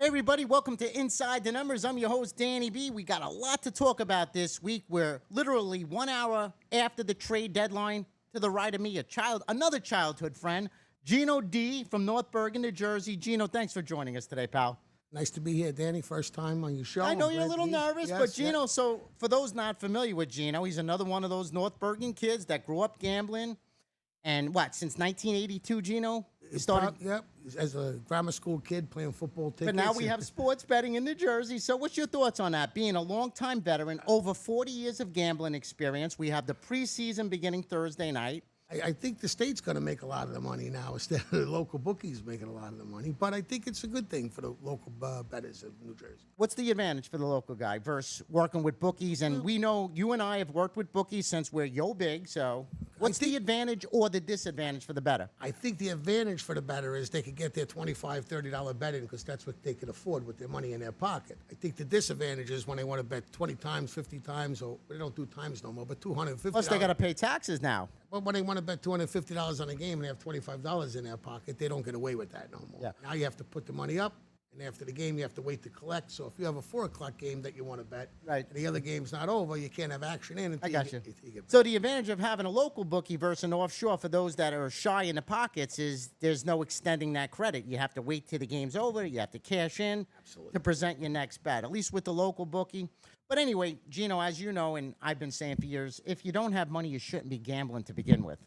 Hey everybody, welcome to Inside the Numbers. I'm your host, Danny B. We got a lot to talk about this week. We're literally 1 hour after the trade deadline. To the right of me, another childhood friend, Gino D from North Bergen, New Jersey. Gino, thanks for joining us today, pal. Nice to be here, Danny. First time on your show. I know I'm you're a glad to little be- nervous, Yes, but Gino, yes. so for those not familiar with Gino, he's another one of those North Bergen kids that grew up gambling. And since 1982, Gino? You started. Yep, as a grammar school kid playing football tickets. But now we have sports betting in New Jersey. So what's your thoughts on that? Being a longtime veteran, over 40 years of gambling experience. We have the preseason beginning Thursday night. I think the state's going to make a lot of the money now instead of the local bookies making a lot of the money. But I think it's a good thing for the local bettors of New Jersey. What's the advantage for the local guy versus working with bookies? And we know you and I have worked with bookies since we're yo big. So what's the advantage or the disadvantage for the bettor? I think the advantage for the bettor is they could get their $25, $30 bet in because that's what they can afford with their money in their pocket. I think the disadvantage is when they want to bet 20 times, 50 times, or they don't do times no more, but $250. Plus, they got to pay taxes now. But when they want to bet $250 on a game and they have $25 in their pocket, they don't get away with that no more. Yeah. Now you have to put the money up, and after the game, you have to wait to collect. So if you have a 4 o'clock game that you want to bet, Right. and the other game's not over, you can't have action in until I got you. get So the advantage of having a local bookie versus an offshore for those that are shy in the pockets is there's no extending that credit. You have to wait till the game's over. You have to cash in to present your next bet, at least with the local bookie. But anyway, Gino, as you know, and I've been saying for years, if you don't have money, you shouldn't be gambling to begin with.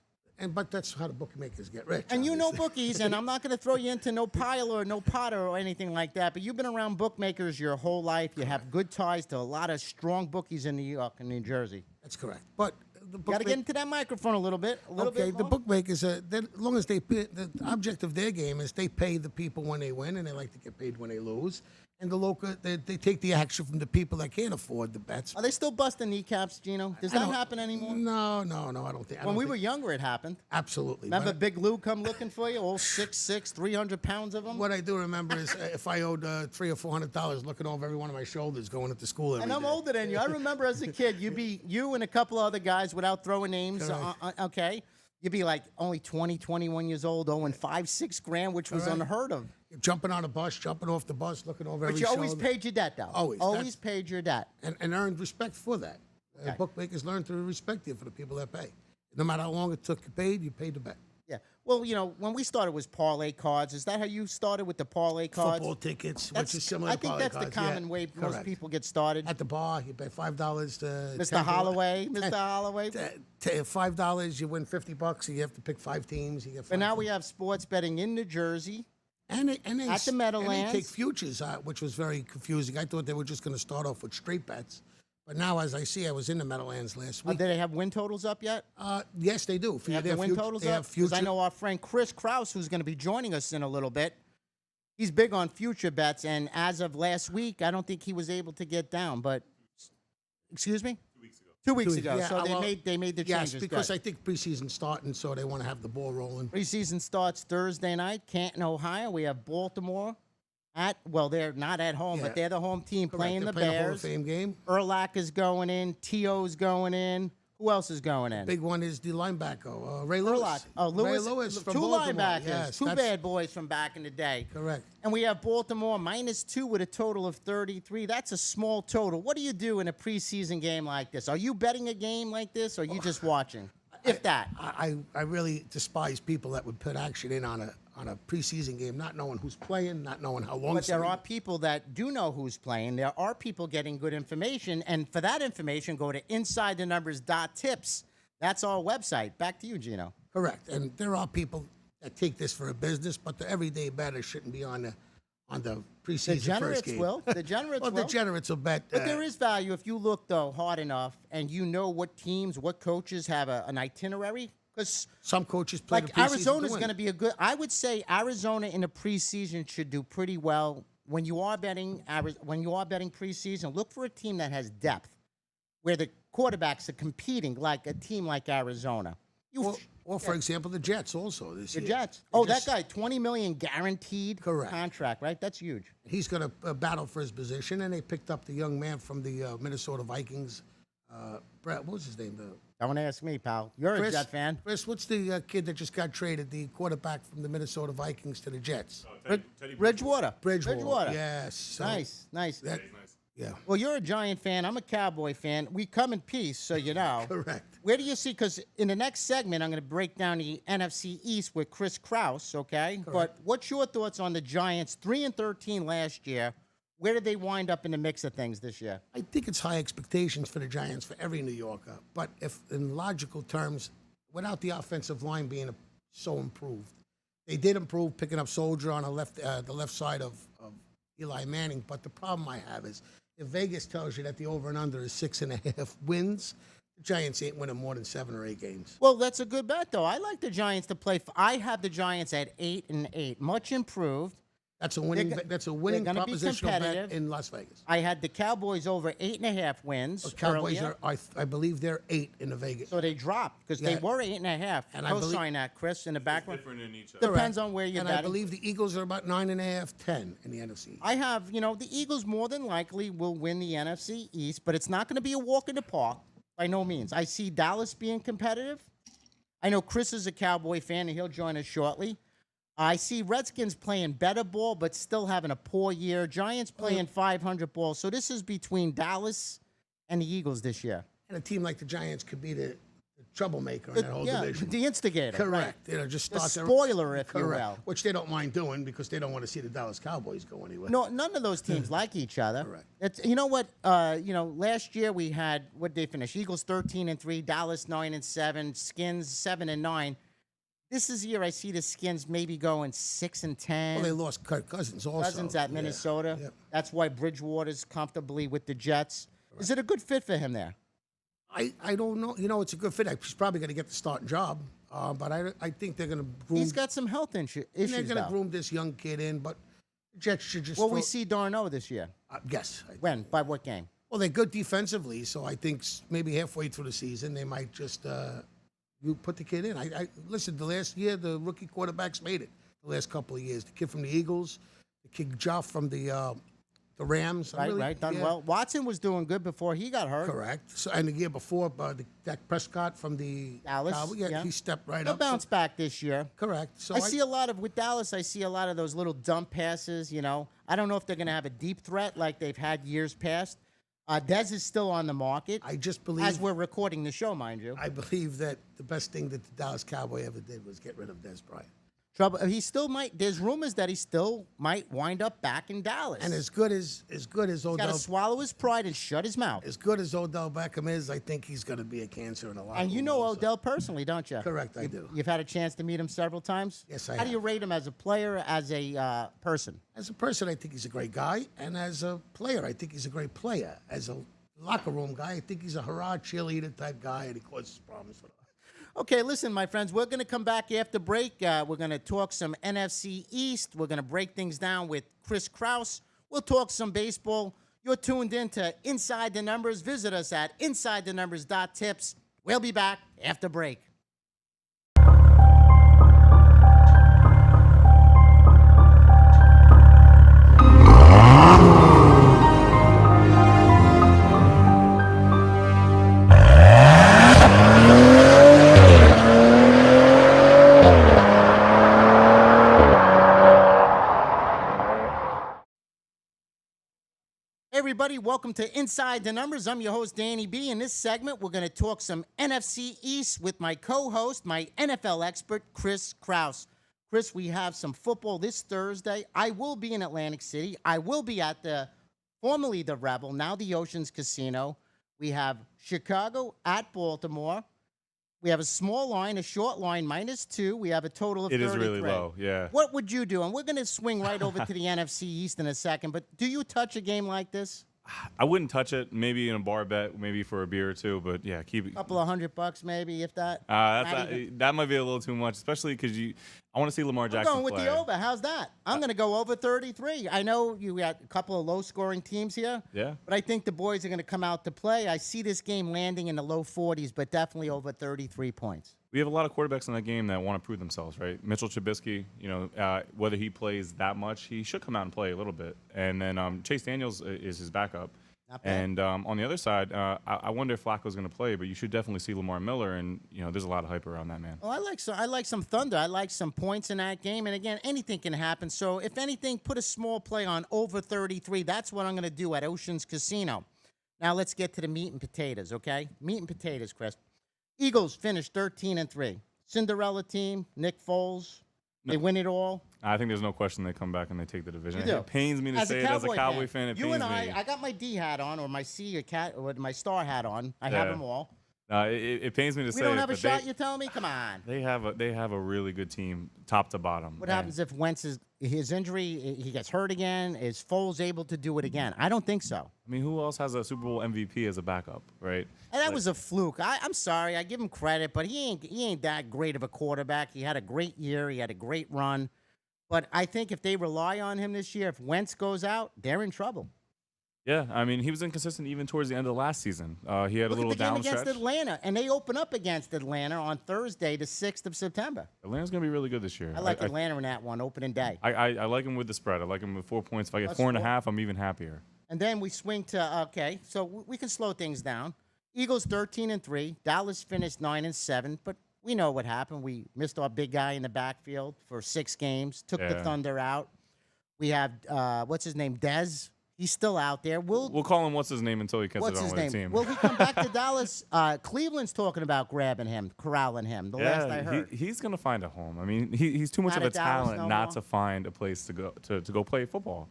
But that's how the bookmakers get rich. And you know obviously. bookies, and I'm not going to throw you into no pile or no Potter or anything like that, but you've been around bookmakers your whole life. You have good ties to a lot of strong bookies in New York and New Jersey. That's correct. But the Got to get into that microphone a little bit. Okay, the more. bookmakers, as long as they pay, the object of their game is they pay the people when they win, and they like to get paid when they lose. And the local, they take the action from the people that can't afford the bets. Are they still busting kneecaps, Gino? Does that happen anymore? No, I don't think. When we were younger, it happened. Absolutely. Remember But Big Lou come looking for you, all 6'6", 300 pounds of him? what I do remember is if I owed $300 or $400 looking over every one of my shoulders going into school every And I'm day. older than you. I remember as a kid, you and a couple other guys, without throwing names, Correct. okay? You'd be like only 20, 21 years old, owing 5-6 grand, which was Correct. unheard of. You're jumping on a bus, jumping off the bus, looking over But every you always shoulder. paid your debt, though. Always. Always That's- paid your debt. and earned respect for that. Okay. Bookmakers learn to respect you for the people that pay. No matter how long it took you paid the bet. Yeah. Well, when we started was parlay cards. Is that how you started with the parlay cards? Football tickets, That's, which is similar I to think parlay that's the cards. common Yeah, way most correct. people get started. At the bar, you bet $5 to Mr. Holloway, Mr. Holloway. $5, you win $50, and you have to pick 5 teams. You get 5 But now teams. we have sports betting in New Jersey. And they, at the and they Meadowlands. take futures, which was very confusing. I thought they were just going to start off with straight bets. But now, as I see, I was in the Meadowlands last Do week. they have win totals up yet? Yes, they do. They have the Their win future- totals they up? have 'Cause future. I know our friend Chris Kraus, who's going to be joining us in a little bit, he's big on future bets. And as of last week, I don't think he was able to get down. But, excuse me? 2 weeks ago. Yeah, So well, they made the yes, changes. because Good. I think preseason's starting, so they want to have the ball rolling. Preseason starts Thursday night, Canton, Ohio. We have Baltimore they're not at home, Yeah. but they're the home team playing They're the playing a Hall of Bears. Fame game. Urlacher is going in. T.O.'s going in. Who else is going in? Big one is the linebacker, Ray Lewis. Urlacher. Oh, Lewis. Ray Lewis from two Baltimore. linebackers. Yes, two that's bad boys from back in the day. correct. And we have Baltimore -2 with a total of 33. That's a small total. What do you do in a preseason game like this? Are you betting a game like this, or are you just watching? If that. I really despise people that would put action in on a preseason game, not knowing who's playing, not knowing how long. But there somebody- are people that do know who's playing. There are people getting good information. And for that information, go to InsideTheNumbers.tips. That's our website. Back to you, Gino. Correct, and there are people that take this for a business, but the everyday bettor shouldn't be on the preseason The first generates game. will. The generates Well, will. the generates will bet. But there is value if you look, though, hard enough and you know what teams, what coaches have an itinerary. Because some coaches play like the preseason Arizona's to win. going to be a good. I would say Arizona in the preseason should do pretty well. When you are betting preseason, look for a team that has depth, where the quarterbacks are competing like a team like Arizona. Or for example, the Jets also this The year. Jets. They Oh, just- that guy, $20 million guaranteed Correct. contract, right? That's huge. He's going to battle for his position, and they picked up the young man from the Minnesota Vikings. Brett, what was his name? Don't ask me, pal. You're a Jet fan. Chris, what's the kid that just got traded, the quarterback from the Minnesota Vikings to the Jets? Teddy Bridgewater. Bridgewater. Yes. So Nice. He's nice. yeah. Well, you're a Giant fan. I'm a Cowboy fan. We come in peace, so you know. Correct. Where do you see? Because in the next segment, I'm going to break down the NFC East with Chris Kraus, okay? But what's your thoughts on the Giants? 3-13 last year. Where did they wind up in the mix of things this year? I think it's high expectations for the Giants for every New Yorker. But if in logical terms, without the offensive line being so improved, they did improve picking up Soldier on the left side of Eli Manning. But the problem I have is if Vegas tells you that the over and under is 6.5 wins, the Giants ain't winning more than 7 or 8 games. Well, that's a good bet, though. I like the Giants to play. I have the Giants at 8-8, much improved. That's a winning. That's a winning gonna be propositional bet competitive. in Las Vegas. I had the Cowboys over 8.5 wins. The Cowboys earlier. I believe they're 8 in the Vegas. So they dropped because they Yeah. were 8.5. And I Co-sign that, Chris, in the background. Different in each other. Depends on where you're And betting. I believe the Eagles are about 9.5, 10 in the NFC. I have, the Eagles more than likely will win the NFC East, but it's not going to be a walk in the park by no means. I see Dallas being competitive. I know Chris is a Cowboy fan, and he'll join us shortly. I see Redskins playing better ball, but still having a poor year. Giants playing 500 ball. So this is between Dallas and the Eagles this year. And a team like the Giants could be the troublemaker in that whole division. The instigator. Correct. Right? Just The start spoiler, if you correct. will. Which they don't mind doing because they don't want to see the Dallas Cowboys go anywhere. No, none of those teams like each other. Correct. It's, you know what? Last year we had, what did they finish? Eagles 13-3, Dallas 9-7, Skins 7-9. This is the year I see the Skins maybe going 6-10. Well, they lost Kirk Cousins also. Cousins at Minnesota. Yep. That's why Bridgewater's comfortably with the Jets. Right. Is it a good fit for him there? I don't know. It's a good fit. He's probably going to get the starting job. But I think they're going to groom. He's got some health issues. They're going to groom this young kid in, but the Jets should just. Will we see Darno this year? Yes. When? By what game? Well, they're good defensively, so I think maybe halfway through the season they might just you put the kid in. I listen. The last year, the rookie quarterbacks made it. The last couple of years, the kid from the Eagles, the kid Joff from the Rams. Right, done well. Watson was doing good before he got hurt. Correct. So, and the year before, Dak Prescott from the Dallas. yeah, he stepped right He'll up. bounce back this year. Correct. So I see a lot of with Dallas. I see a lot of those little dump passes. I don't know if they're going to have a deep threat like they've had years past. Dez is still on the market. I just believe, as we're recording the show, mind you. I believe that the best thing that the Dallas Cowboy ever did was get rid of Dez Bryant. Trouble. He still might. There's rumors that he still might wind up back in Dallas. And as good as He's Odell, got to swallow his pride and shut his mouth. as good as Odell Beckham is, I think he's going to be a cancer in a lot. And you know Odell personally, don't you? Correct, I do. You've had a chance to meet him several times. Yes, I How do you have. rate him as a player, as a person? As a person, I think he's a great guy, and as a player, I think he's a great player. As a locker room guy, I think he's a hurrah cheerleader type guy, and he causes problems for them. Okay, listen, my friends, we're going to come back after break. We're going to talk some NFC East. We're going to break things down with Chris Kraus. We'll talk some baseball. You're tuned in to Inside the Numbers. Visit us at InsideTheNumbers.tips. We'll be back after break. Everybody, welcome to Inside the Numbers. I'm your host, Danny B. In this segment, we're going to talk some NFC East with my co-host, my NFL expert, Chris Kraus. Chris, we have some football this Thursday. I will be in Atlantic City. I will be at formerly the Rebel, now the Oceans Casino. We have Chicago at Baltimore. We have a small line, a short line, -2. We have a total of 33. It is really low, yeah. What would you do? And we're going to swing right over to the NFC East in a second. But do you touch a game like this? I wouldn't touch it. Maybe in a bar bet, maybe for a beer or two. But yeah, keep it. A couple of $100 maybe, if that. That might be a little too much, especially because I want to see Lamar I'm Jackson going with play. the over. How's that? I'm going to go over 33. I know you got a couple of low-scoring teams here. Yeah. But I think the boys are going to come out to play. I see this game landing in the low 40s, but definitely over 33 points. We have a lot of quarterbacks in that game that want to prove themselves, right? Mitchell Trubisky, whether he plays that much, he should come out and play a little bit. And then Chase Daniels is his backup. Not bad. And on the other side, I wonder if Flacco's going to play, but you should definitely see Lamar Miller, and there's a lot of hype around that man. Well, I like some thunder. I like some points in that game. And again, anything can happen. So if anything, put a small play on over 33. That's what I'm going to do at Oceans Casino. Now let's get to the meat and potatoes, okay? Meat and potatoes, Chris. Eagles finished 13-3. Cinderella team, Nick Foles. They win it all. I think there's no question they come back and they take the division. You do. It pains me to say it as a Cowboy fan. It You pains and me. I got my D hat on, or my C or cat, or my star hat on. I have Yeah. them all. It pains me to say We don't it, have a but shot. You telling me? Come on. they have a really good team, top to bottom. What And happens if Wentz his injury? He gets hurt again. Is Foles able to do it again? I don't think so. I mean, who else has a Super Bowl MVP as a backup, right? And that was a fluke. I'm sorry. I give him credit, but he ain't that great of a quarterback. He had a great year. He had a great run. But I think if they rely on him this year, if Wentz goes out, they're in trouble. Yeah, I mean, he was inconsistent even towards the end of last season. He had a Look little at the game down against stretch. Atlanta, and they open up against Atlanta on Thursday, the 6th of September. Atlanta's going to be really good this year. I like Atlanta in that one, opening day. I like him with the spread. I like him with 4 points. If I get Plus 4.5, I'm even happier. And then we swing to, okay, so we can slow things down. Eagles 13-3. Dallas finished 9-7, but we know what happened. We missed our big guy in the backfield for 6 games, took the Yeah. Thunder out. We have, what's his name, Dez. He's still out there. We'll call him what's his name until he gets What's it on his with name? the team. Will he come back to Dallas? Cleveland's talking about grabbing him, corralling him. The last I heard. He's going to find a home. I mean, he's too much Not of a at Dallas talent no not more? to find a place to go play football.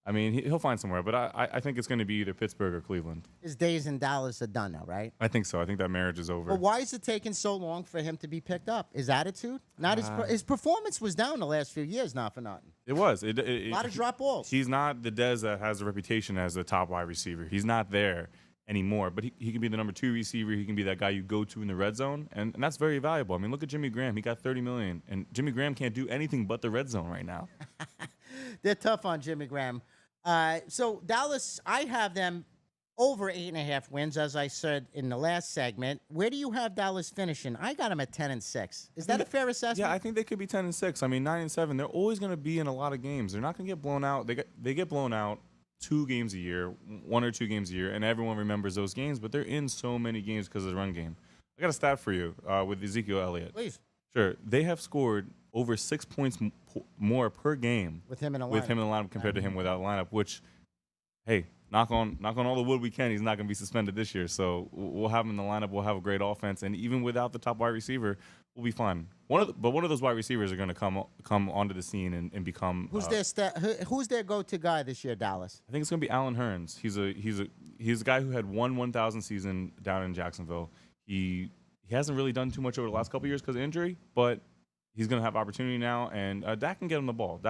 I mean, he'll find somewhere, but I think it's going to be either Pittsburgh or Cleveland. His days in Dallas are done now, right? I think so. I think that marriage is over. But why is it taking so long for him to be picked up? His attitude? Not his performance was down the last few years, not for nothing. It was. A A lot of drop balls. He's not the Dez that has a reputation as a top wide receiver. He's not there anymore, but he can be the number 2 receiver. He can be that guy you go to in the red zone, and that's very valuable. I mean, look at Jimmy Graham. He got $30 million, and Jimmy Graham can't do anything but the red zone right now. They're tough on Jimmy Graham. So Dallas, I have them over 8.5 wins, as I said in the last segment. Where do you have Dallas finishing? I got them at 10-6. Is that a fair assessment? Yeah, I think they could be 10-6. I mean, 9-7. They're always going to be in a lot of games. They're not going to get blown out. They get blown out 2 games a year, 1 or 2 games a year, and everyone remembers those games. But they're in so many games because of the run game. I got a stat for you with Ezekiel Elliott. Please. Sure, they have scored over 6 points more per game With him in a lineup. with him in the lineup compared to him without lineup. Which, hey, knock on all the wood we can. He's not going to be suspended this year, so we'll have him in the lineup. We'll have a great offense, and even without the top wide receiver, we'll be fine. One of those wide receivers are going to come onto the scene and become. Who's their go-to guy this year, Dallas? I think it's going to be Alan Hearns. He's a guy who had 1,000 season down in Jacksonville. He hasn't really done too much over the last couple of years because of injury, but he's going to have opportunity now, and Dak can get him the ball.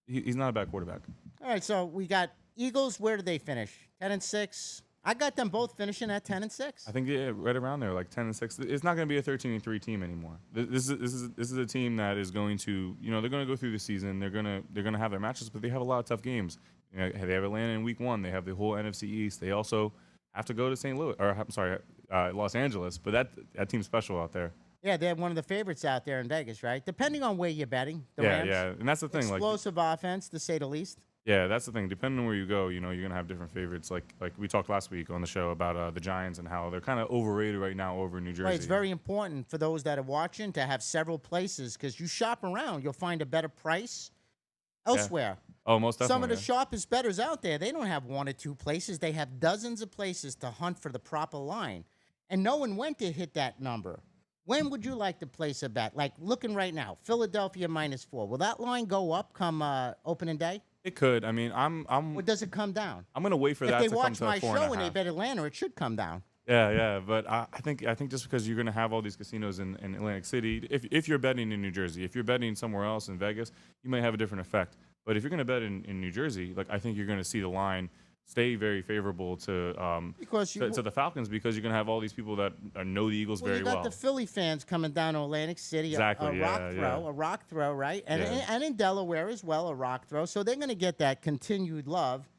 He's not a bad quarterback. All right, so we got Eagles. Where did they finish? 10-6. I got them both finishing at 10-6. I think right around there, like 10-6. It's not going to be a 13-3 team anymore. This is a team that is going to, they're going to go through the season. They're going to have their matches, but they have a lot of tough games. They have Atlanta in week 1. They have the whole NFC East. They also have to go to St. Louis, or I'm sorry, Los Angeles. But that team's special out there. Yeah, they're one of the favorites out there in Vegas, right? Depending on where you're betting. The Yeah, Rams. yeah, and that's the thing. Explosive offense, to say the least. Yeah, that's the thing. Depending on where you go, you're going to have different favorites. Like we talked last week on the show about the Giants and how they're kind of overrated right now over in New Jersey. Right, it's very important for those that are watching to have several places because you shop around, you'll find a better price elsewhere. Oh, most definitely. Some of the sharpest bettors out there, they don't have 1 or 2 places. They have dozens of places to hunt for the proper line. And knowing when to hit that number. When would you like to place a bet? Like looking right now, Philadelphia -4. Will that line go up come opening day? It could. I mean, I'm Or does it come down? going to wait for If that they to come watch to my a 4.5. show and they bet Atlanta, it should come down. Yeah, but I think just because you're going to have all these casinos in Atlantic City, if you're betting in New Jersey, if you're betting somewhere else in Vegas, you may have a different effect. But if you're going to bet in New Jersey, I think you're going to see the line stay very favorable to the Falcons because you're going to have all these people that know the Eagles very You got well. the Philly fans coming down to Atlantic City, Exactly, a rock throw, right? And, Yeah. and in Delaware as well, a rock throw. So they're going to get that continued love.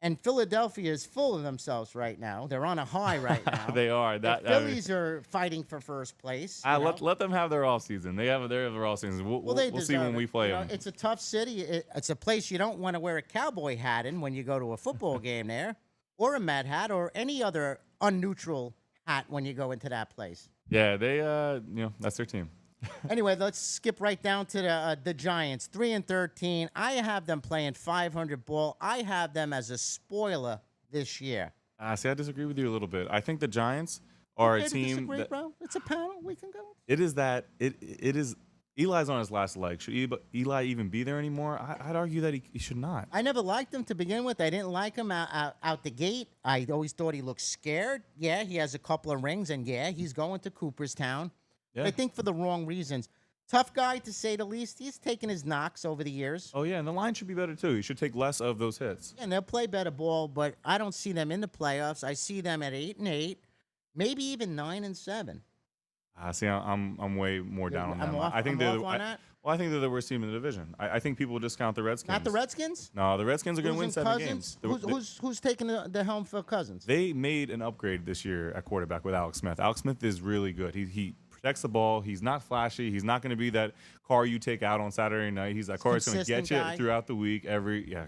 And Philadelphia is full of themselves right now. They're on a high right now. They are. The Phillies are fighting for first place. Let them have their off season. They have their off season. We'll see when we play them. It's a tough city. It's a place you don't want to wear a cowboy hat in when you go to a football game there. or a Mad Hat or any other unneutral hat when you go into that place. Yeah, they that's their team. Anyway, let's skip right down to the Giants, 3-13. I have them playing 500 ball. I have them as a spoiler this year. See, I disagree with you a little bit. I think the Giants are Okay a to team disagree, that bro. It's a panel. We can go. it is that it is. Eli's on his last leg. Should Eli even be there anymore? I'd argue that he should not. I never liked him to begin with. I didn't like him out the gate. I always thought he looked scared. Yeah, he has a couple of rings, and yeah, he's going to Cooperstown. Yeah. But I think for the wrong reasons. Tough guy, to say the least. He's taken his knocks over the years. Oh yeah, and the line should be better too. He should take less of those hits. And they'll play better ball, but I don't see them in the playoffs. I see them at 8-8, maybe even 9-7. See, I'm way more down on I'm them. off- I think I'm they're off on that? well, I think they're the worst team in the division. I think people discount the Redskins. Not the Redskins? No, the Redskins are going to win Losing 7 Cousins? games. Who's taking the helm for Cousins? They made an upgrade this year at quarterback with Alex Smith. Alex Smith is really good. He protects the ball. He's not flashy. He's not going to be that car you take out on Saturday night. He's that car that's going to get Consistent you guy. throughout the week.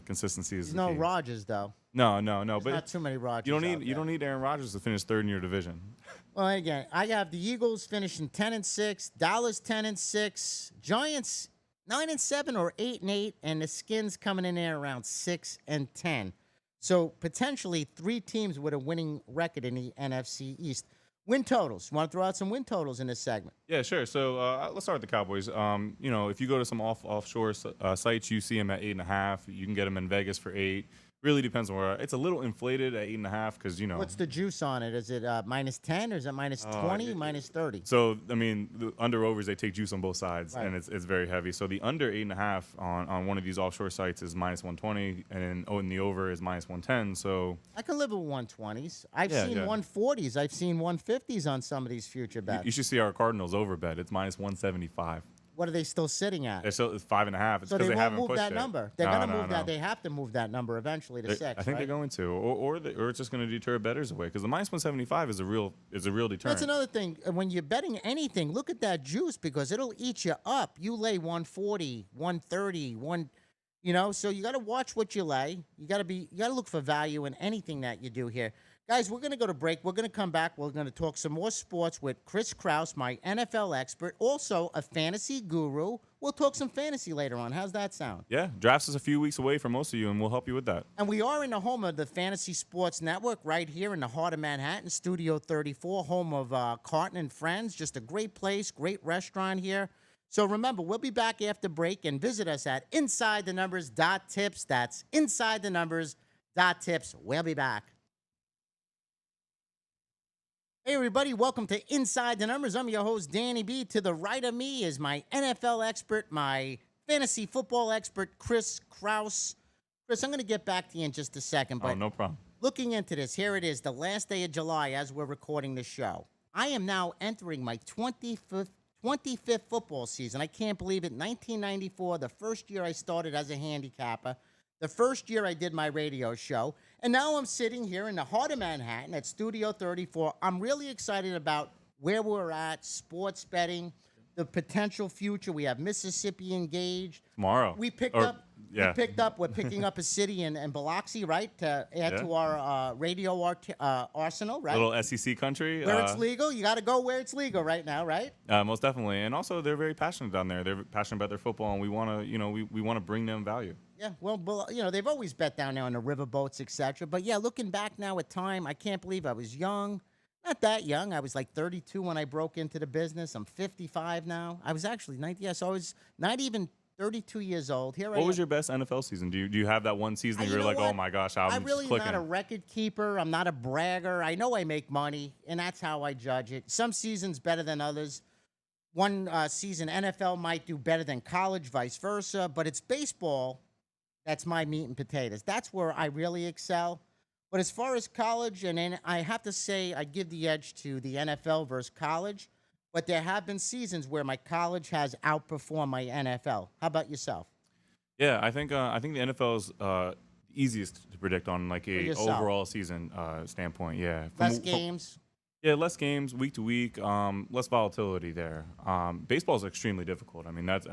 Consistency is There's the no key. Rodgers, though. No. There's But not too many Rodgers. you don't need Aaron Rodgers to finish third in your division. Well, again, I have the Eagles finishing 10-6, Dallas 10-6, Giants 9-7 or 8-8, and the Skins coming in there around 6-10. So potentially 3 teams with a winning record in the NFC East. Win totals. Want to throw out some win totals in this segment? Yeah, sure. So let's start with the Cowboys. If you go to some offshore sites, you see them at 8.5. You can get them in Vegas for 8. Really depends on where. It's a little inflated at 8.5 because What's the juice on it? Is it -10 or is it -20, -30? So I mean, the under overs they take juice on both sides, Right. and it's very heavy. So the under 8.5 on one of these offshore sites is -120, and then the over is -110. So I can live with 120s. I've Yeah, seen yeah. 140s. I've seen 150s on some of these future bets. you should see our Cardinals over bet. It's -175. What are they still sitting at? They're still it's 5.5. It's So because they they won't haven't move pushed that it. number. They're No, going to no, move no. that. They have to move that number eventually to 6. I think right? they're going to, or it's just going to deter bettors away because the -175 is a real deterrent. That's another thing. When you're betting anything, look at that juice because it'll eat you up. You lay 140, 130, so you got to watch what you lay. You got to look for value in anything that you do here. Guys, we're going to go to break. We're going to come back. We're going to talk some more sports with Chris Kraus, my NFL expert, also a fantasy guru. We'll talk some fantasy later on. How's that sound? Yeah, drafts is a few weeks away for most of you, and we'll help you with that. And we are in the home of the Fantasy Sports Network right here in the heart of Manhattan, Studio 34, home of Carton and Friends. Just a great place, great restaurant here. So remember, we'll be back after break and visit us at InsideTheNumbers.tips. That's InsideTheNumbers.tips. We'll be back. Hey, everybody, welcome to Inside the Numbers. I'm your host, Danny B. To the right of me is my NFL expert, my fantasy football expert, Chris Kraus. Chris, I'm going to get back to you in just a second, but No problem. looking into this, here it is, the last day of July as we're recording the show. I am now entering my 25th football season. I can't believe it. 1994, the first year I started as a handicapper. The first year I did my radio show, and now I'm sitting here in the heart of Manhattan at Studio 34. I'm really excited about where we're at, sports betting, the potential future. We have Mississippi engaged. Tomorrow. We're picking up a city in Biloxi, right, to add Yeah. to our radio arsenal, right? Little SEC country. Where it's legal. You got to go where it's legal right now, right? Most definitely, and also they're very passionate down there. They're passionate about their football, and we want to, we want to bring them value. Yeah, well, they've always bet down there on the riverboats, etc. But yeah, looking back now at time, I can't believe I was young. Not that young. I was like 32 when I broke into the business. I'm 55 now. I was actually 90. Yeah, so I was not even 32 years old. What was your best NFL season? Do you have that one season you were like, oh my gosh, I'm really clicking? not a record keeper. I'm not a bragger. I know I make money, and that's how I judge it. Some seasons better than others. One season NFL might do better than college, vice versa. But it's baseball. That's my meat and potatoes. That's where I really excel. But as far as college, and then I have to say I give the edge to the NFL versus college. But there have been seasons where my college has outperformed my NFL. How about yourself? Yeah, I think the NFL is easiest to predict on like a yourself. overall season standpoint. Yeah, Less games. Yeah, less games week to week, less volatility there. Baseball is extremely difficult. I mean, that's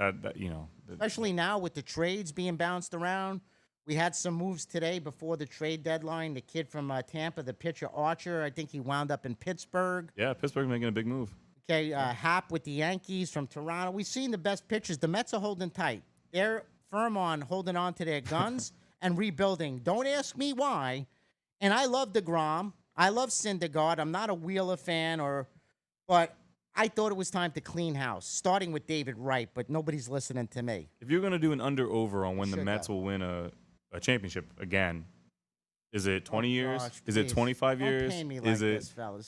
Especially now with the trades being bounced around. We had some moves today before the trade deadline. The kid from Tampa, the pitcher Archer, I think he wound up in Pittsburgh. Yeah, Pittsburgh making a big move. Okay, Hap with the Yankees from Toronto. We've seen the best pitchers. The Mets are holding tight. They're firm on holding on to their guns and rebuilding. Don't ask me why. And I love DeGrom. I love Syndergaard. I'm not a Wheeler fan, but I thought it was time to clean house, starting with David Wright, but nobody's listening to me. If you're going to do an under-over on when the Should Mets have. will win a championship again, is it 20 years? Gosh, Is it please. 25 Don't years? pay me like Is it this, fellas.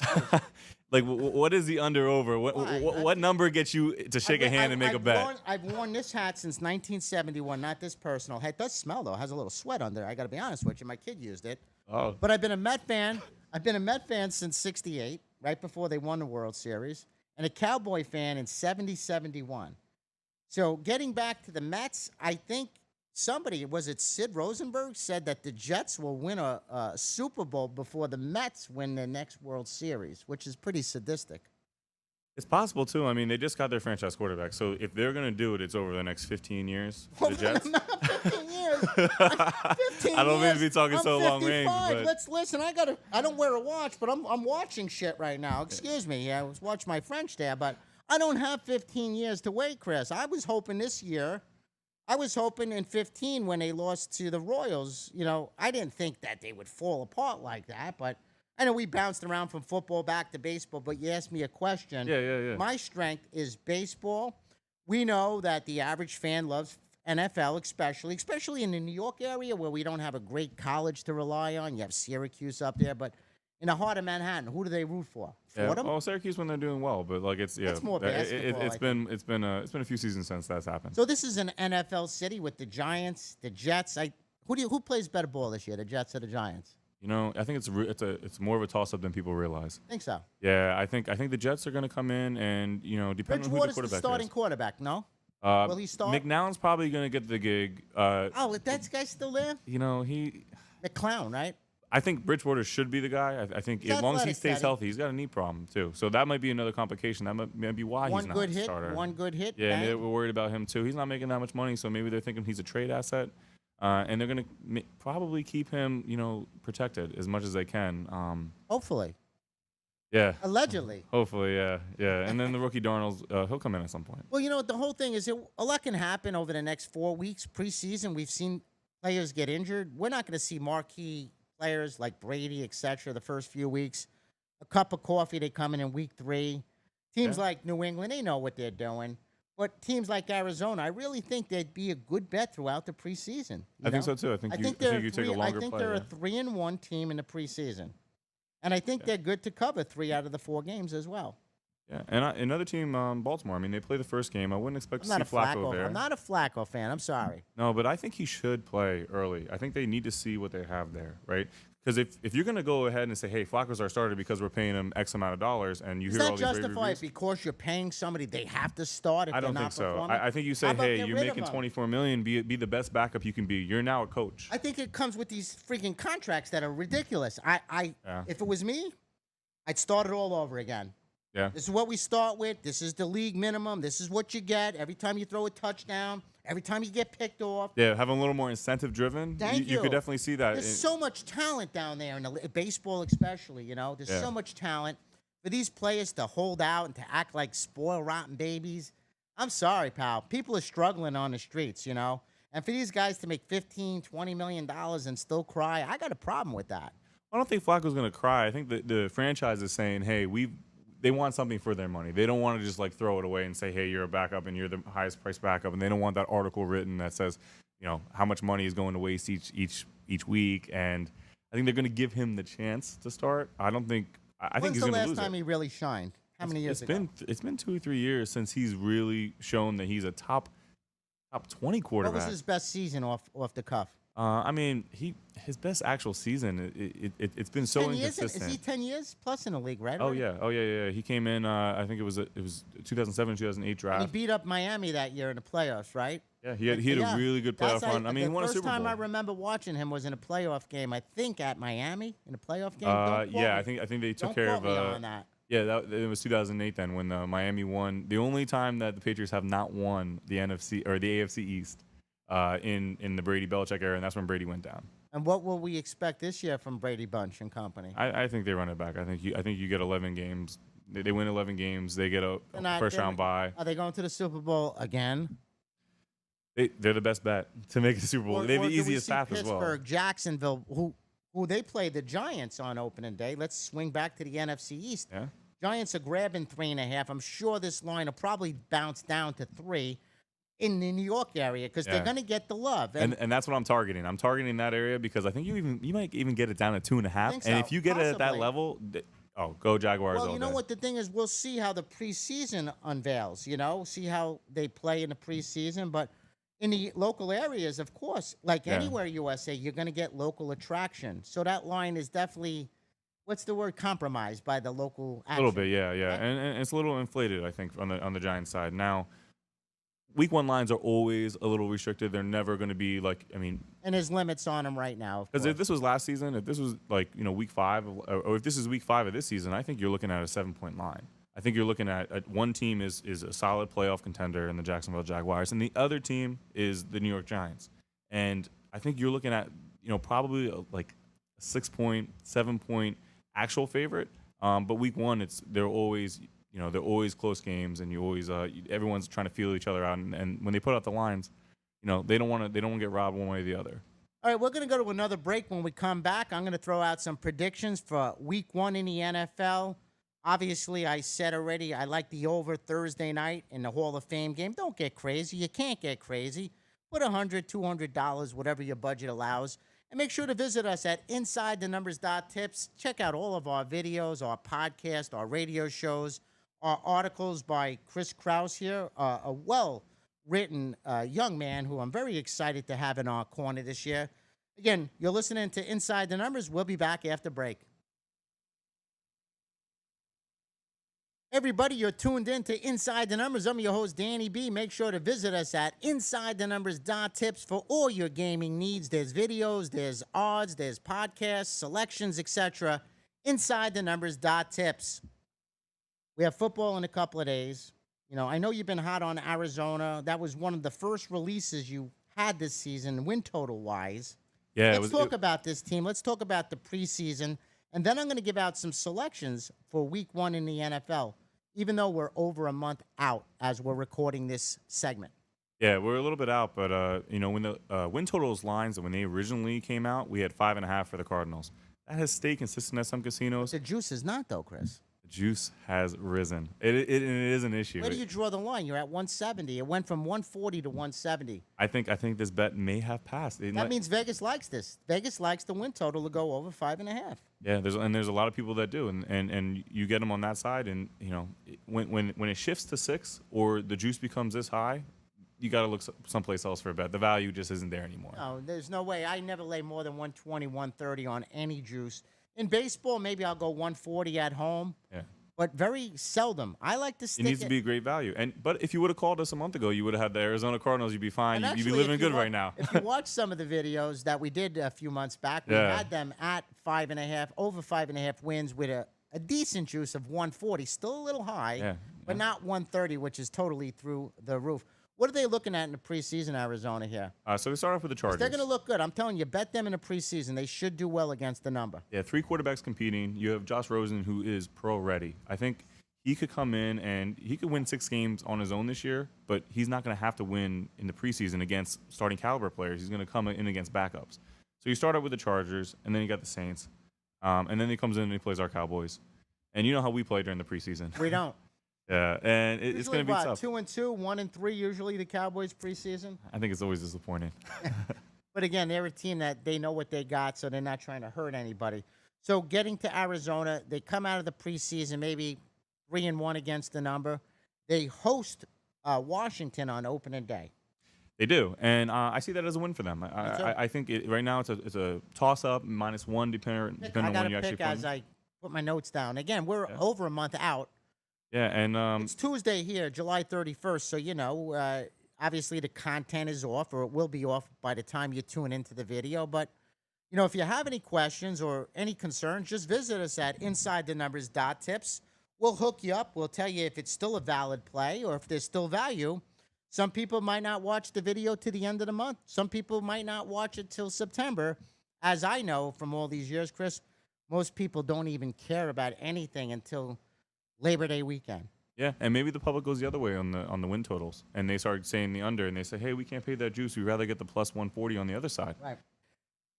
like what is the under-over? Why? What number gets you to shake a hand and make a bet? I've worn this hat since 1971, not this personal. It does smell, though. It has a little sweat under it. I got to be honest with you. My kid used it. Oh, But I've been a Met fan. I've been a Met fan since 68, right before they won the World Series, and a Cowboy fan in 70, 71. So getting back to the Mets, I think somebody, was it Sid Rosenberg, said that the Jets will win a Super Bowl before the Mets win their next World Series, which is pretty sadistic. it's possible too. I mean, they just got their franchise quarterback, so if they're going to do it, it's over the next 15 years for the Jets. 15 years. 15 I don't mean to years. be talking I'm so long range, 55. but- Let's listen. I don't wear a watch, but I'm watching shit right now. Excuse me. I was watching my French there, but I don't have 15 years to wait, Chris. I was hoping this year. I was hoping in 15 when they lost to the Royals. You know, I didn't think that they would fall apart like that, but I know we bounced around from football back to baseball, but you asked me a question. Yeah. My strength is baseball. We know that the average fan loves NFL, especially in the New York area where we don't have a great college to rely on. You have Syracuse up there, but in the heart of Manhattan, who do they root for? Yeah. Fordham? Oh, Syracuse when they're doing well, but like it's more basketball, It's I been a few seasons since that's happened. So this is an NFL city with the Giants, the Jets. Who plays better ball this year, the Jets or the Giants? You know, I think it's more of a toss-up than people realize. I think so. Yeah, I think the Jets are going to come in and depending on who the Bridgewater's the quarterback starting is. quarterback, no? Uh, Will he start? McNown's probably going to get the gig. Oh, that guy's still there? He. The clown, right? I think Bridgewater should be the guy. I think He's as long as he athletic, stays Teddy. healthy, he's got a knee problem too. So that might be another complication. That might be why One he's not good a hit, starter. one good hit. Yeah, and bang. they were worried about him too. He's not making that much money, so maybe they're thinking he's a trade asset, and they're going to probably keep him, protected as much as they can. Hopefully. Yeah. Allegedly. Hopefully, yeah. And then the rookie Darnold, he'll come in at some point. Well, the whole thing is a lot can happen over the next 4 weeks. Preseason, we've seen players get injured. We're not going to see marquee players like Brady, etc. the first few weeks. A cup of coffee, they come in week 3. Teams Yeah. like New England, they know what they're doing. But teams like Arizona, I really think they'd be a good bet throughout the preseason. I think so too. I think you take a longer I think play. they're Yeah. a 3-1 team in the preseason. And I think they're good to cover 3 out of the 4 games as well. Yeah, and another team, Baltimore. I mean, they play the first game. I wouldn't expect I'm to not see a Flacco Flacco. there. I'm not a Flacco fan. I'm sorry. No, but I think he should play early. I think they need to see what they have there, right? Because if you're going to go ahead and say, hey, Flacco's our starter because we're paying him X amount of dollars, and you Does hear that all these rave justify reviews, it because you're paying somebody they have to start if I don't they're think not so. performing? I think you How say, about hey, get you're rid of making him? $24 million. Be the best backup you can be. You're now a coach. I think it comes with these freaking contracts that are ridiculous. Yeah. If it was me, I'd start it all over again. Yeah. This is what we start with. This is the league minimum. This is what you get every time you throw a touchdown, every time you get picked off. Yeah, have a little more incentive driven. Thank You could definitely see that. There's so much talent down there in the baseball, especially. There's Yeah. so much talent for these players to hold out and to act like spoiled, rotten babies. I'm sorry, pal. People are struggling on the streets, and for these guys to make $15, $20 million and still cry, I got a problem with that. I don't think Flacco's going to cry. I think the franchise is saying, hey, they want something for their money. They don't want to just throw it away and say, hey, you're a backup and you're the highest priced backup. And they don't want that article written that says, how much money is going to waste each week. And I think they're going to give him the chance to start. I think he's When's going the to last lose time it. he really shined? How many years ago? It's been 2 or 3 years since he's really shown that he's a top 20 What quarterback. was his best season off the cuff? I mean, his best actual season. It's been so 10 years? inconsistent. Is he 10 years plus in the league, right? Oh already? yeah. He came in. I think it was 2007, 2008 And he draft. beat up Miami that year in the playoffs, right? Yeah, he had a really good playoff run. I mean, he won a Super The first time Bowl. I remember watching him was in a playoff game. I think at Miami in a playoff game. Don't quote Yeah, me. I think they took Don't care quote of. me on that. Yeah, it was 2008 then when Miami won. The only time that the Patriots have not won the NFC or the AFC East. in the Brady Belichick era, and that's when Brady went down. And what will we expect this year from Brady Bunch and company? I think they run it back. I think you get 11 games. They win 11 games. They get a They're first round bye. Are they going to the Super Bowl again? They're the best bet to make the Super Bowl. They have the do we easiest see path as well. Pittsburgh, Jacksonville, who they play the Giants on opening day. Let's swing back to the NFC East. Yeah. Giants are grabbing 3.5. I'm sure this line will probably bounce down to 3 in the New York area because they're going to get the love. And that's what I'm targeting. I'm targeting that area because I think you might even get it down to 2.5. Think And so. if you get it at that Possibly. level, go Jaguars well, all you know day. what the thing is? We'll see how the preseason unveils. See how they play in the preseason. But in the local areas, of course, like anywhere USA, you're going to get local attraction. So that line is definitely, what's the word, compromised by the local action. A little bit, yeah. And it's a little inflated, I think, on the Giants side. Now, week 1 lines are always a little restricted. They're never going to be And there's limits on them right now. because if this was last season, if this was week 5, or if this is week 5 of this season, I think you're looking at a 7-point line. I think you're looking at one team is a solid playoff contender in the Jacksonville Jaguars, and the other team is the New York Giants. And I think you're looking at probably a 6-point, 7-point actual favorite. But week 1, they're always close games, and you always everyone's trying to feel each other out. And when they put out the lines, they don't want to get robbed one way or the other. All right, we're going to go to another break. When we come back, I'm going to throw out some predictions for week 1 in the NFL. Obviously, I said already, I like the over Thursday night in the Hall of Fame game. Don't get crazy. You can't get crazy. Put $100, $200, whatever your budget allows. And make sure to visit us at InsideTheNumbers.tips. Check out all of our videos, our podcast, our radio shows, our articles by Chris Kraus here, a well-written young man who I'm very excited to have in our corner this year. Again, you're listening to Inside the Numbers. We'll be back after break. Everybody, you're tuned in to Inside the Numbers. I'm your host, Danny B. Make sure to visit us at InsideTheNumbers.tips for all your gaming needs. There's videos, there's odds, there's podcasts, selections, etc. InsideTheNumbers.tips. We have football in a couple of days. I know you've been hot on Arizona. That was one of the first releases you had this season, win total-wise. Yeah, Let's talk about this team. Let's talk about the preseason. And then I'm going to give out some selections for week 1 in the NFL, even though we're over a month out as we're recording this segment. Yeah, we're a little bit out, but when the win totals lines when they originally came out, we had 5.5 for the Cardinals. That has stayed consistent at some casinos. The juice is not, though, Chris. The juice has risen. It is an issue. Where do you draw the line? You're at 170. It went from 140 to 170. I think this bet may have passed. That means Vegas likes this. Vegas likes the win total to go over 5.5. Yeah, there's a lot of people that do, and you get them on that side, and when it shifts to 6 or the juice becomes this high, you got to look someplace else for a bet. The value just isn't there anymore. No, there's no way. I never lay more than 120, 130 on any juice. In baseball, maybe I'll go 140 at home. Yeah. But very seldom. I like to stick It needs to be a great value. But if you would have called us a month ago, you would have had the Arizona Cardinals. You'd be fine. And You'd be actually, living if you good right now. If you watch some of the videos that we did a few months back, we Yeah. had them at 5.5, over 5.5 wins with a decent juice of 140. Still a little high, but not 130, which is totally through the roof. What are they looking at in the preseason, Arizona, here? So we start off with the Chargers. They're going to look good. I'm telling you, bet them in the preseason. They should do well against the number. Yeah, 3 quarterbacks competing. You have Josh Rosen, who is pro ready. I think he could come in and he could win 6 games on his own this year, but he's not going to have to win in the preseason against starting caliber players. He's going to come in against backups. So you start out with the Chargers, and then you got the Saints, and then he comes in and he plays our Cowboys. And you know how we play during the preseason. We don't. Yeah, and it's going to be tough. 2-2, 1-3, usually the Cowboys preseason. I think it's always disappointing. But again, they're a team that they know what they got, so they're not trying to hurt anybody. So getting to Arizona, they come out of the preseason maybe 3-1 against the number. They host Washington on opening day. They do, and I see that as a win for them. I think right now it's a toss-up, -1 depending I on got when you to actually pick play. as I put my notes down. Again, we're over a month out. Yeah, and It's Tuesday here, July 31st, so, obviously the content is off, or it will be off by the time you tune into the video. But, if you have any questions or any concerns, just visit us at InsideTheNumbers.tips. We'll hook you up. We'll tell you if it's still a valid play or if there's still value. Some people might not watch the video to the end of the month. Some people might not watch it till September. As I know from all these years, Chris, most people don't even care about anything until Labor Day weekend. Yeah, and maybe the public goes the other way on the win totals, and they start saying the under, and they say, hey, we can't pay that juice. We'd rather get the plus 140 on the other side. Right.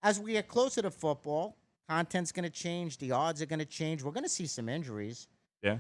As we get closer to football, content's going to change. The odds are going to change. We're going to see some injuries. Yeah.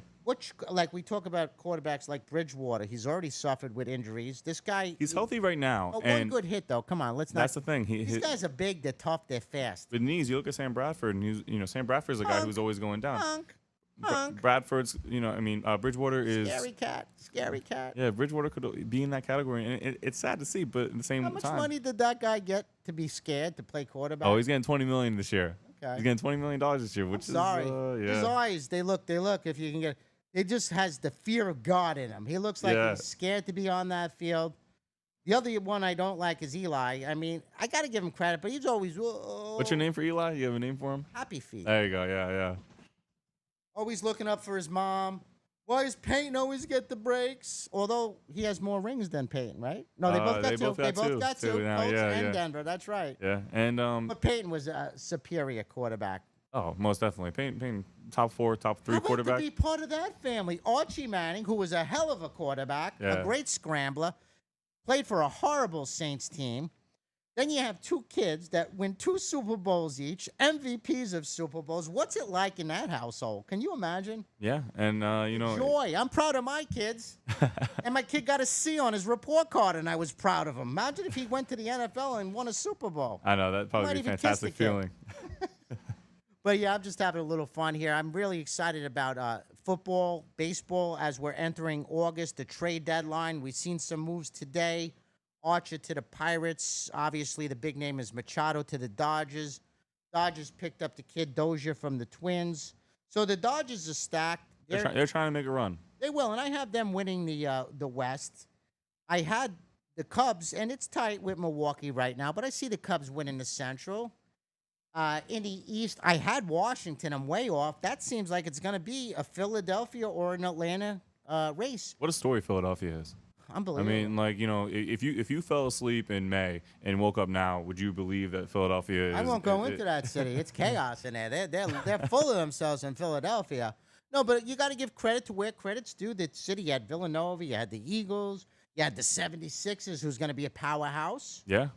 Like we talk about quarterbacks like Bridgewater. He's already suffered with injuries. This guy. He's healthy right now. Oh, one and good hit, though. Come on, let's not. that's the thing. These guys are big, they're tough, they're fast. With knees, you look at Sam Bradford, and Sam Bradford's a guy Hunk. who's always going down. Hunk. Bradford's, Bridgewater is. Scary cat. Yeah, Bridgewater could be in that category, and it's sad to see, but at the same How much time. money did that guy get to be scared to play quarterback? Oh, he's getting $20 million this year. Okay. He's getting $20 million this year, which Sorry. is His yeah. eyes, they look. If you can get, it just has the fear of God in him. He looks like Yeah. he's scared to be on that field. The other one I don't like is Eli. I mean, I got to give him credit, but he's always What's your name for Eli? You have a name for him? Happy feet. There you go. Yeah. Always looking up for his mom. Why does Peyton always get the breaks? Although he has more rings than Peyton, right? No, they both got they two. both got They both two. got Two two. now, Colts yeah, and yeah. Denver. That's right. Yeah, and But Peyton was a superior quarterback. oh, most definitely. Peyton, top 4, top 3 How about quarterback. to be part of that family? Archie Manning, who was a hell of a quarterback, Yeah. a great scrambler, played for a horrible Saints team. Then you have 2 kids that win 2 Super Bowls each, MVPs of Super Bowls. What's it like in that household? Can you imagine? Yeah, and Joy. I'm proud of my kids. And my kid got a C on his report card, and I was proud of him. Imagine if he went to the NFL and won a Super Bowl. I know that'd probably might be a even kiss fantastic the kid. feeling. But yeah, I'm just having a little fun here. I'm really excited about football, baseball, as we're entering August, the trade deadline. We've seen some moves today. Archer to the Pirates. Obviously, the big name is Machado to the Dodgers. Dodgers picked up the kid Dozier from the Twins. So the Dodgers are stacked. They're trying to make a run. They will, and I have them winning the West. I had the Cubs, and it's tight with Milwaukee right now, but I see the Cubs winning the Central. In the East, I had Washington. I'm way off. That seems like it's going to be a Philadelphia or an Atlanta race. What a story Philadelphia is. I Unbelievable. mean, if you fell asleep in May and woke up now, would you believe that Philadelphia is? I won't go into that city. It's chaos in there. They're full of themselves in Philadelphia. No, but you got to give credit to where credit's due. The city, you had Villanova, you had the Eagles, you had the 76ers, who's going to be a powerhouse. Yeah,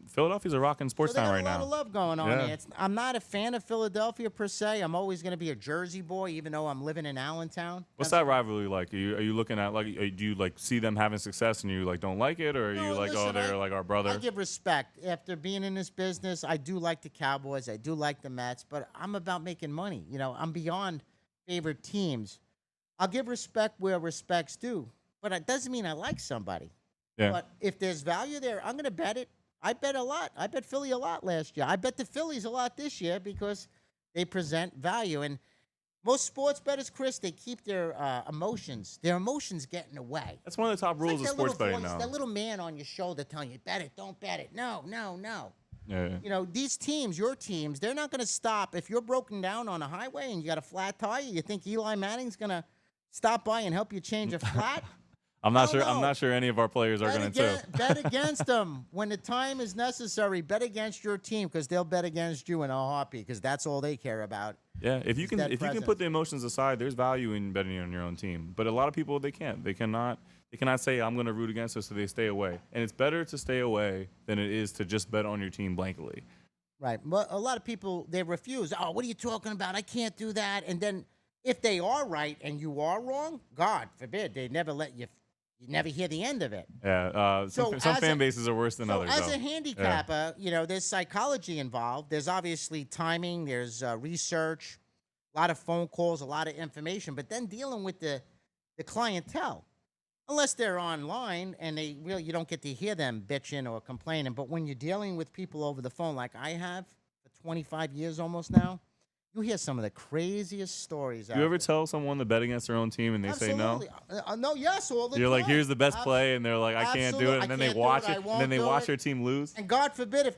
Philadelphia's a rocking sports So they town got right a lot now. of love going on Yeah. there. I'm not a fan of Philadelphia per se. I'm always going to be a Jersey boy, even though I'm living in Allentown. What's that rivalry like? Are you looking at do you see them having success and you don't like it, or are No, you like, listen, oh, they're like our I brother? give respect. After being in this business, I do like the Cowboys. I do like the Mets, but I'm about making money. I'm beyond favorite teams. I'll give respect where respect's due, but it doesn't mean I like somebody. Yeah. But if there's value there, I'm going to bet it. I bet a lot. I bet Philly a lot last year. I bet the Phillies a lot this year because they present value. And most sports bettors, Chris, they keep their emotions. Their emotions get in the way. That's one of the top rules of It's like that sports little betting voice, now. that little man on your shoulder telling you, bet it, don't bet it. No. Yeah. These teams, your teams, they're not going to stop. If you're broken down on a highway and you got a flat tire, you think Eli Manning's going to stop by and help you change a flat? I'm not I sure. don't I'm know. not sure any of our players are going to too. Bet against them when the time is necessary. Bet against your team because they'll bet against you in a heartbeat because that's all they care about. Yeah, if you can that put the emotions aside, there's value in betting on your own team. But a lot of people they can't. They cannot say I'm going to root against us, so they stay away. And it's better to stay away than it is to just bet on your team blankly. Right. But a lot of people, they refuse. Oh, what are you talking about? I can't do that. And then if they are right and you are wrong, God forbid, they never let you. You never hear the end of it. Yeah, some as fan a- bases are worse than So others. as though. a handicapper, there's psychology involved. There's obviously timing. There's research, a lot of phone calls, a lot of information. But then dealing with the clientele, unless they're online and you don't get to hear them bitching or complaining. But when you're dealing with people over the phone, like I have for 25 years almost now, you hear some of the craziest stories. Do you ever tell someone to bet against their own team and they say no? No, yes, all the You're like, time. here's the best Abs- play, and they're like, I can't do absolutely. it, and then I they can't do watch it. I it, and won't then they do watch it. their team lose. And God forbid if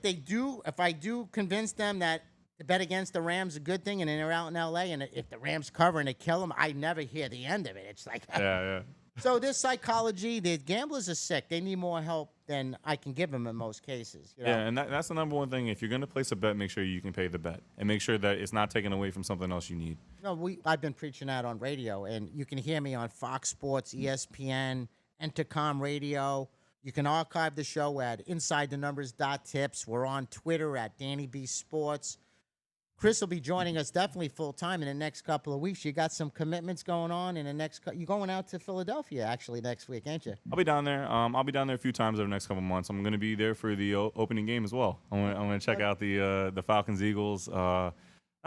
I do convince them that to bet against the Rams is a good thing, and then they're out in L.A., and if the Rams cover and they kill them, I never hear the end of it. It's like, Yeah. So this psychology, the gamblers are sick. They need more help than I can give them in most cases. You know? Yeah, and that's the number one thing. If you're going to place a bet, make sure you can pay the bet, and make sure that it's not taken away from something else you need. No, I've been preaching that on radio, and you can hear me on Fox Sports, ESPN, Entercom Radio. You can archive the show at InsideTheNumbers.tips. We're on Twitter at Danny B Sports. Chris will be joining us definitely full time in the next couple of weeks. You got some commitments going on in the next. You're going out to Philadelphia actually next week, ain't you? I'll be down there. I'll be down there a few times over the next couple months. I'm going to be there for the opening game as well. I'm going to check out the Falcons Eagles. Not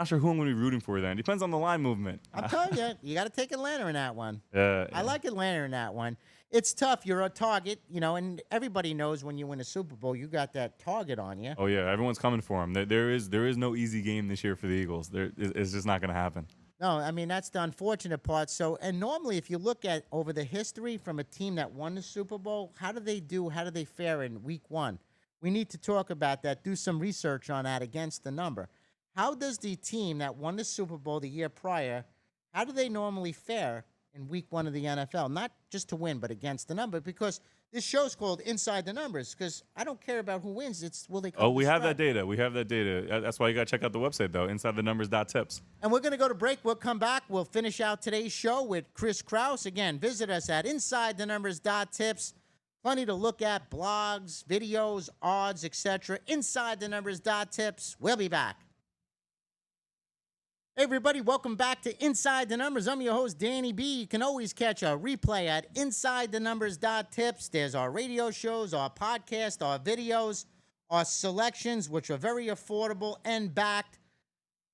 sure who I'm going to be rooting for then. Depends on the line movement. I'm telling you, you got to take Atlanta in that one. Yeah, I like Atlanta in that one. It's tough. You're a target, and everybody knows when you win a Super Bowl, you got that target on you. Oh yeah, everyone's coming for him. There is no easy game this year for the Eagles. It's just not going to happen. No, I mean, that's the unfortunate part. So, and normally if you look at over the history from a team that won the Super Bowl, how do they do? How do they fare in week one? We need to talk about that, do some research on that against the number. How does the team that won the Super Bowl the year prior, how do they normally fare in week one of the NFL? Not just to win, but against the number, because this show's called Inside the Numbers, because I don't care about who wins. It's will they come Oh, we to have that spread. data. We have that data. That's why you got to check out the website, though, InsideTheNumbers.tips. And we're going to go to break. We'll come back. We'll finish out today's show with Chris Kraus. Again, visit us at InsideTheNumbers.tips. Plenty to look at, blogs, videos, odds, etc. InsideTheNumbers.tips. We'll be back. Hey, everybody. Welcome back to Inside the Numbers. I'm your host, Danny B. You can always catch a replay at InsideTheNumbers.tips. There's our radio shows, our podcast, our videos, our selections, which are very affordable and backed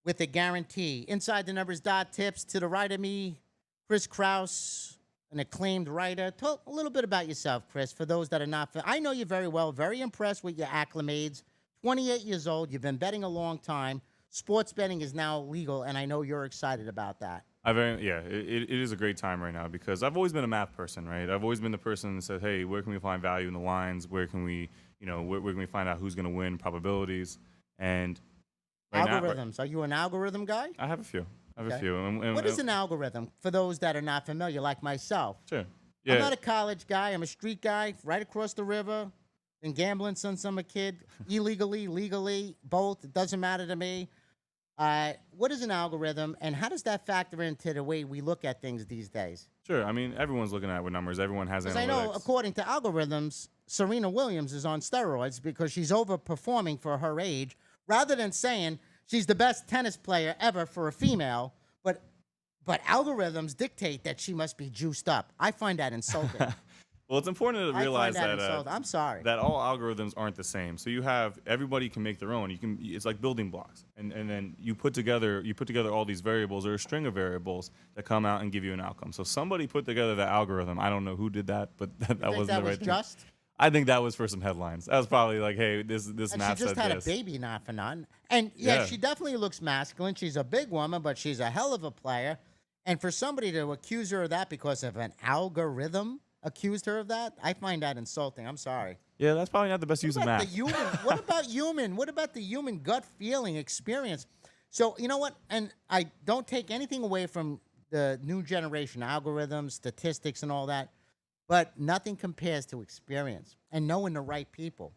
with a guarantee. InsideTheNumbers.tips. To the right of me, Chris Kraus, an acclaimed writer. Talk a little bit about yourself, Chris, for those that are not. I know you very well. Very impressed with your acclimates. 28 years old. You've been betting a long time. Sports betting is now legal, and I know you're excited about that. It is a great time right now because I've always been a math person, right? I've always been the person that said, hey, where can we find value in the lines? Where can we, where can we find out who's going to win, probabilities? And right Algorithms. Are you an algorithm guy? I have a few. Okay. And What is an algorithm for those that are not familiar, like myself? Sure. I'm Yeah. not a college guy. I'm a street guy right across the river. Been gambling since I'm a kid, illegally, legally, both. It doesn't matter to me. What is an algorithm, and how does that factor into the way we look at things these days? Sure. I mean, everyone's looking at it with numbers. Everyone has analytics. Because I know, according to algorithms, Serena Williams is on steroids because she's overperforming for her age, rather than saying she's the best tennis player ever for a female, but algorithms dictate that she must be juiced up. I find that insulting. Well, it's important to realize I find that that insulting. I'm sorry. that all algorithms aren't the same. So everybody can make their own. It's like building blocks, and then you put together all these variables or a string of variables that come out and give you an outcome. So somebody put together the algorithm. I don't know who did that, but that wasn't that the right was thing. just? I think that was for some headlines. That was probably like, hey, this And math she just said had this. a baby, not for none. And yeah, Yeah. she definitely looks masculine. She's a big woman, but she's a hell of a player. And for somebody to accuse her of that because of an algorithm accused her of that, I find that insulting. I'm sorry. Yeah, that's probably not the best use of What about math. the human? What about human? What about the human gut feeling experience? So you know what? And I don't take anything away from the new generation algorithms, statistics, and all that, but nothing compares to experience and knowing the right people.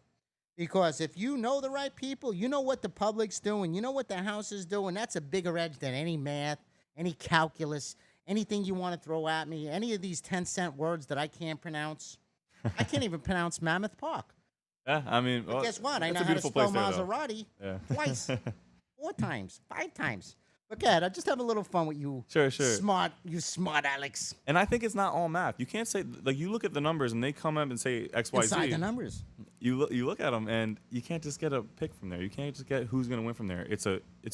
Because if you know the right people, you know what the public's doing, you know what the House is doing. That's a bigger edge than any math, any calculus, anything you want to throw at me, any of these 10-cent words that I can't pronounce. I can't even pronounce Mammoth Park. Yeah, I mean, But well, guess what? I it's know a how to beautiful spell place there, though. Maserati Yeah. twice, 4 times, 5 times. But Gad, I just have a little fun with you. Sure. You smart Alex. And I think it's not all math. You can't say like you look at the numbers and they come up and say X, Y, Z. Inside the numbers. You look at them and you can't just get a pick from there. You can't just get who's going to win from there. It's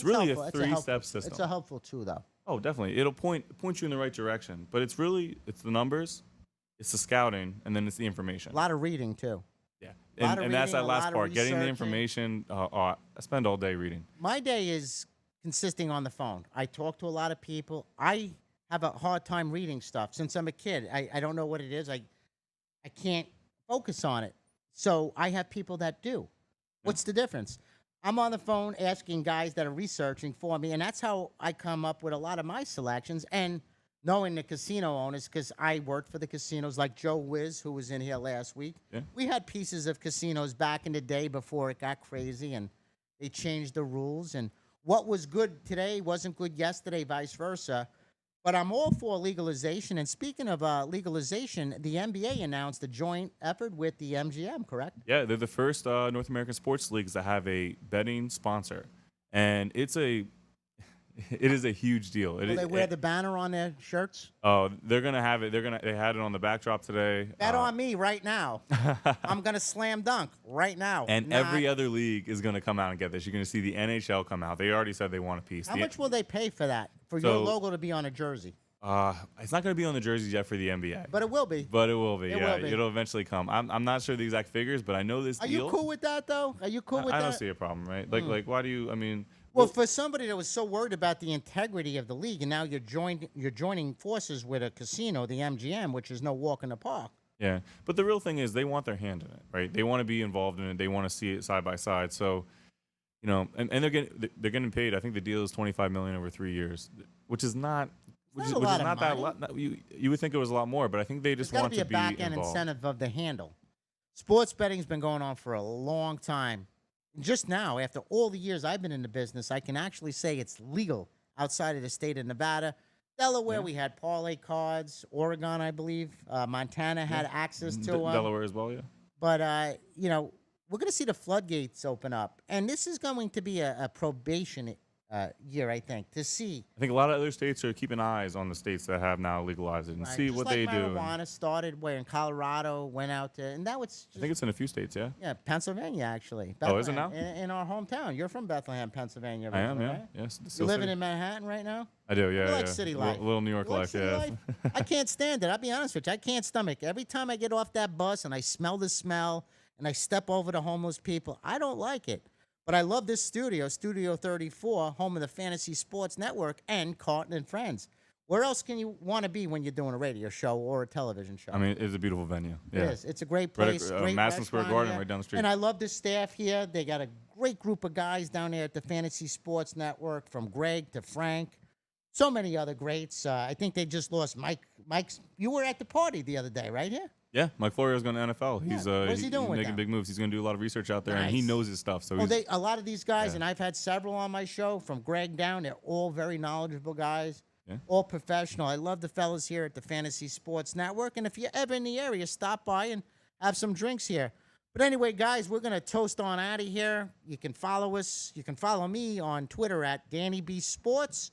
really helpful. a It's helpful- 3-step system. It's a helpful too, though. Oh, definitely. It'll point you in the right direction. But it's the numbers, it's the scouting, and then it's the information. A lot of reading too. Yeah. lot of And that's reading, that a last lot of part, getting the researching. information. I spend all day reading. My day is consisting on the phone. I talk to a lot of people. I have a hard time reading stuff since I'm a kid. I don't know what it is. I can't focus on it. So I have people that do. What's the difference? I'm on the phone asking guys that are researching for me, and that's how I come up with a lot of my selections. And knowing the casino owners, because I worked for the casinos, like Joe Wiz, who was in here last week. Yeah. We had pieces of casinos back in the day before it got crazy and they changed the rules. And what was good today wasn't good yesterday, vice versa. But I'm all for legalization. And speaking of legalization, the NBA announced a joint effort with the MGM, correct? Yeah, they're the first North American sports leagues that have a betting sponsor, and it is a huge deal. Will they wear the banner on their shirts? Oh, they're gonna have it. They had it on the backdrop today. Bet on me right now. I'm going to slam dunk right now. And Not- every other league is gonna come out and get this. You're gonna see the NHL come out. They already said they want a piece. How much will they pay for that? For your So- logo to be on a jersey? It's not gonna be on the jerseys yet for the NBA, But it will be. but it will be. It Yeah, will be. it'll eventually come. I'm not sure the exact figures, but I know this Are deal. you cool with that, though? Are you cool with I that? don't see a problem, right? Like why do you? I mean, Well, for somebody that was so worried about the integrity of the league, and now you're joining forces with a casino, the MGM, which is no walk in the park. yeah. But the real thing is they want their hand in it, right? They want to be involved in it. They want to see it side by side. So, and they're getting paid. I think the deal is $25 million over 3 years, which is not. Which not a is lot of not that money. lot. You would think it was a lot more, but I think they There's just got to want be a to be back end involved. incentive of the handle. Sports betting's been going on for a long time. Just now, after all the years I've been in the business, I can actually say it's legal outside of the state of Nevada. Delaware, we had parlay cards. Oregon, I believe. Montana had access to them. Delaware as well, yeah. But, we're going to see the floodgates open up. And this is going to be a probation year, I think, to see. I think a lot of other states are keeping eyes on the states that have now legalized it and Right, see just what like they do. marijuana started where in Colorado, went out to, and that was just, I think it's in a few states, yeah. yeah, Pennsylvania, actually. Oh, is it Bethlehem, In our hometown. You're from Bethlehem, Pennsylvania. I am, originally, yeah. right? Yes. You living in Manhattan right now? I do, yeah. You like yeah. city A life. little New York You like life, city yeah. life? I can't stand it. I'll be honest with you. I can't stomach it. Every time I get off that bus and I smell the smell and I step over the homeless people, I don't like it. But I love this studio, Studio 34, home of the Fantasy Sports Network and Carton and Friends. Where else can you want to be when you're doing a radio show or a television show? I mean, it's a beautiful venue. Yeah. It is. It's a great Right place. Great Madison Square restaurant Garden here. right down the street. And I love the staff here. They got a great group of guys down there at the Fantasy Sports Network, from Greg to Frank. So many other greats. I think they just lost Mike. You were at the party the other day, right here? Yeah, Mike Florio's going to NFL. Yeah. He's What is he he's doing with making them? big moves. He's going to do a lot of research out there, and he Nice. knows his stuff. So Oh, he's, a lot of these guys, Yeah. and I've had several on my show, from Greg down. They're all very knowledgeable guys, Yeah. all professional. I love the fellas here at the Fantasy Sports Network. And if you're ever in the area, stop by and have some drinks here. But anyway, guys, we're going to toast on out of here. You can follow us. You can follow me on Twitter at Danny B Sports.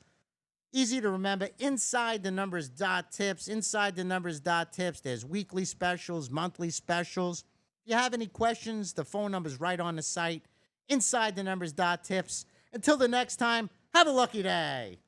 Easy to remember, InsideTheNumbers.tips. InsideTheNumbers.tips. There's weekly specials, monthly specials. If you have any questions, the phone number's right on the site. InsideTheNumbers.tips. Until the next time, have a lucky day.